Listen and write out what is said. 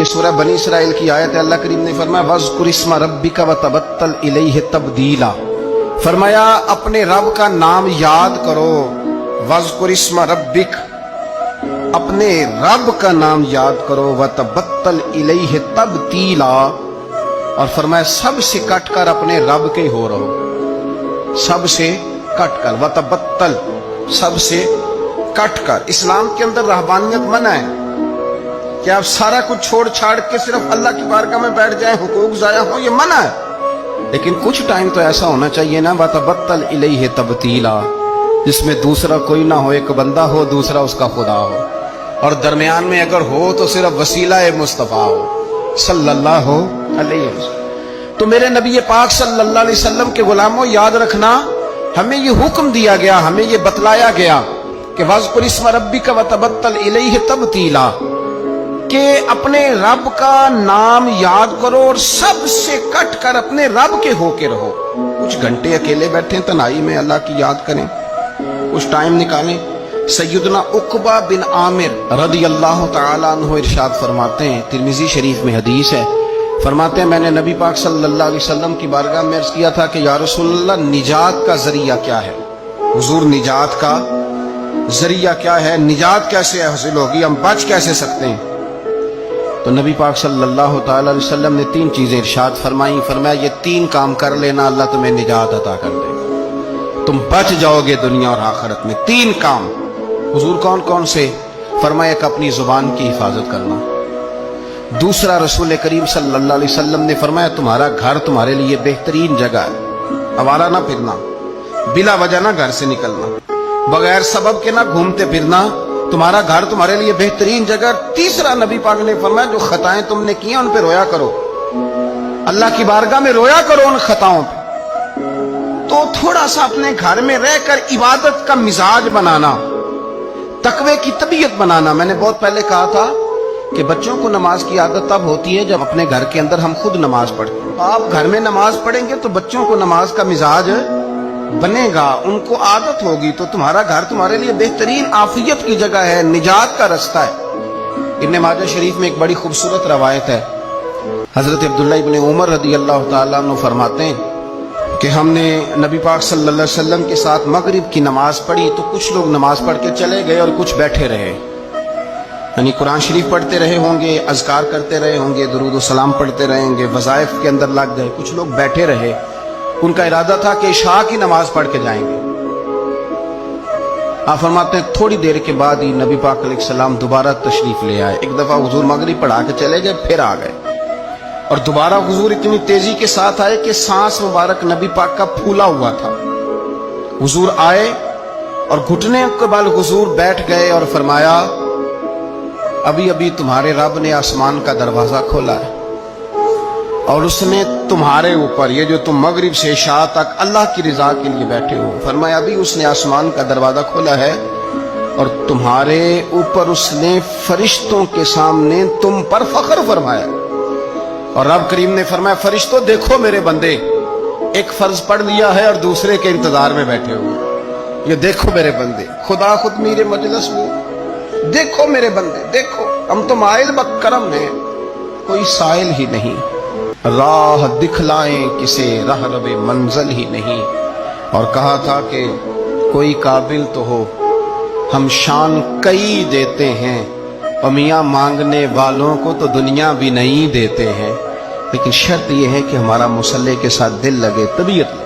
یہ سورہ بنی اسرائیل کی آیت ہے۔ اللہ کریم نے فرمایا وَاذْكُرِ اسْمَ رَبِّكَ وَتَبَتَّلْ إِلَيْهِ تَبْدِيلًا، فرمایا اپنے رب کا نام یاد کرو۔ وَاذْكُرِ اسْمَ رَبِّكَ، اپنے رب کا نام یاد کرو۔ وَتَبَتَّلْ إِلَيْهِ تَبْدِيلًا، اور فرمایا سب سے کٹ کر اپنے رب کے ہو رہو، سب سے کٹ کر۔ وَتَبَتَّلْ، سب سے کٹ کر۔ اسلام کے اندر رہبانیت منع ہے کہ آپ سارا کچھ چھوڑ چھاڑ کے صرف اللہ کی بارگاہ میں بیٹھ جائیں، حقوق ضائع ہوں، یہ منع ہے۔ لیکن کچھ ٹائم تو ایسا ہونا چاہیے نا، وَتَبَتَّلْ إِلَيْهِ تَبْتِيلًا، جس میں دوسرا کوئی نہ ہو، ایک بندہ ہو، دوسرا اس کا خدا ہو، اور درمیان میں اگر ہو تو صرف وسیلہ مصطفیٰ ہو صلی اللہ علیہ وسلم۔ تو میرے نبی پاک صلی اللہ علیہ وسلم کے غلاموں، یاد رکھنا، ہمیں یہ حکم دیا گیا، ہمیں یہ بتلایا گیا کہ وَاذْكُرِ اسْمَ رَبِّكَ وَتَبَتَّلْ إِلَيْهِ تَبْتِيلًا، کہ اپنے رب کا نام یاد کرو اور سب سے کٹ کر اپنے رب کے ہو کے رہو۔ کچھ گھنٹے اکیلے بیٹھیں تنہائی میں، اللہ کی یاد کریں، کچھ ٹائم نکالیں۔ سیدنا عقبہ بن عامر رضی اللہ تعالیٰ عنہ ارشاد فرماتے ہیں، ترمذی شریف میں حدیث ہے، فرماتے ہیں میں نے نبی پاک صلی اللہ علیہ وسلم کی بارگاہ میں عرض کیا تھا کہ یا رسول اللہ، نجات کا ذریعہ کیا ہے؟ حضور نجات کا ذریعہ کیا ہے؟ نجات کیسے حاصل ہوگی؟ ہم بچ کیسے سکتے ہیں؟ تو نبی پاک صلی اللہ تعالی علیہ وسلم نے 3 چیزیں ارشاد فرمائیں، فرمایا یہ 3 کام کر لینا، اللہ تمہیں نجات عطا کر دے گا، تم بچ جاؤ گے دنیا اور آخرت میں۔ 3 کام۔ حضور کون کون سے؟ فرمایا ایک اپنی زبان کی حفاظت کرنا، دوسرا رسول کریم صلی اللہ علیہ وسلم نے فرمایا تمہارا گھر تمہارے لیے بہترین جگہ ہے، آوارہ نہ پھرنا، بلا وجہ نہ گھر سے نکلنا، بغیر سبب کے نہ گھومتے پھرنا، تمہارا گھر تمہارے لیے بہترین جگہ۔ تیسرا نبی پاک نے فرمایا جو خطائیں تم نے کی ہیں ان پہ رویا کرو، اللہ کی بارگاہ میں رویا کرو ان خطاؤں پہ۔ تو تھوڑا سا اپنے گھر میں رہ کر عبادت کا مزاج بنانا، تقوی کی طبیعت بنانا۔ میں نے بہت پہلے کہا تھا کہ بچوں کو نماز کی عادت تب ہوتی ہے جب اپنے گھر کے اندر ہم خود نماز پڑھتے ہیں۔ آپ گھر میں نماز پڑھیں گے تو بچوں کو نماز کا مزاج بنے گا، ان کو عادت ہوگی، تو تمہارا گھر تمہارے لیے بہترین عافیت کی جگہ ہے، نجات کا رستہ ہے۔ ابن ماجہ شریف میں ایک بڑی خوبصورت روایت ہے، حضرت عبداللہ ابن عمر رضی اللہ تعالیٰ عنہ فرماتے ہیں کہ ہم نے نبی پاک صلی اللہ علیہ وسلم کے ساتھ مغرب کی نماز پڑھی تو کچھ لوگ نماز پڑھ کے چلے گئے اور کچھ بیٹھے رہے، یعنی قرآن شریف پڑھتے رہے ہوں گے، اذکار کرتے رہے ہوں گے، درود و سلام پڑھتے رہے ہوں گے، وظائف کے اندر لگ گئے۔ کچھ لوگ بیٹھے رہے، ان کا ارادہ تھا کہ عشاء کی نماز پڑھ کے جائیں گے۔ آپ فرماتے ہیں تھوڑی دیر کے بعد ہی نبی پاک علیہ السلام دوبارہ تشریف لے آئے۔ ایک دفعہ حضور مغرب پڑھا کے چلے گئے، پھر آ گئے، اور دوبارہ حضور اتنی تیزی کے ساتھ آئے کہ سانس مبارک نبی پاک کا پھولا ہوا تھا۔ حضور آئے اور گھٹنے کے بل حضور بیٹھ گئے اور فرمایا ابھی ابھی تمہارے رب نے آسمان کا دروازہ کھولا ہے اور اس نے تمہارے اوپر، یہ جو تم مغرب سے عشاء تک اللہ کی رضا کے لیے بیٹھے ہو، فرمایا ابھی اس نے آسمان کا دروازہ کھولا ہے اور تمہارے اوپر اس نے فرشتوں کے سامنے تم پر فخر فرمایا۔ اور رب کریم نے فرمایا فرشتوں دیکھو میرے بندے، ایک فرض پڑھ لیا ہے اور دوسرے کے انتظار میں بیٹھے ہوئے، یہ دیکھو میرے بندے، خدا خود میرے مجلس میں، دیکھو میرے بندے، دیکھو ہم تو مائل بکرم ہیں، کوئی سائل ہی نہیں، راہ دکھلائیں کسے راہ رب منزل ہی نہیں۔ اور کہا تھا کہ کوئی قابل تو ہو، ہم شان کئی دیتے ہیں، اور میاں مانگنے والوں کو تو دنیا بھی نہیں دیتے ہیں، لیکن شرط یہ ہے کہ ہمارا مصلی کے ساتھ دل لگے، طبیعت لگے۔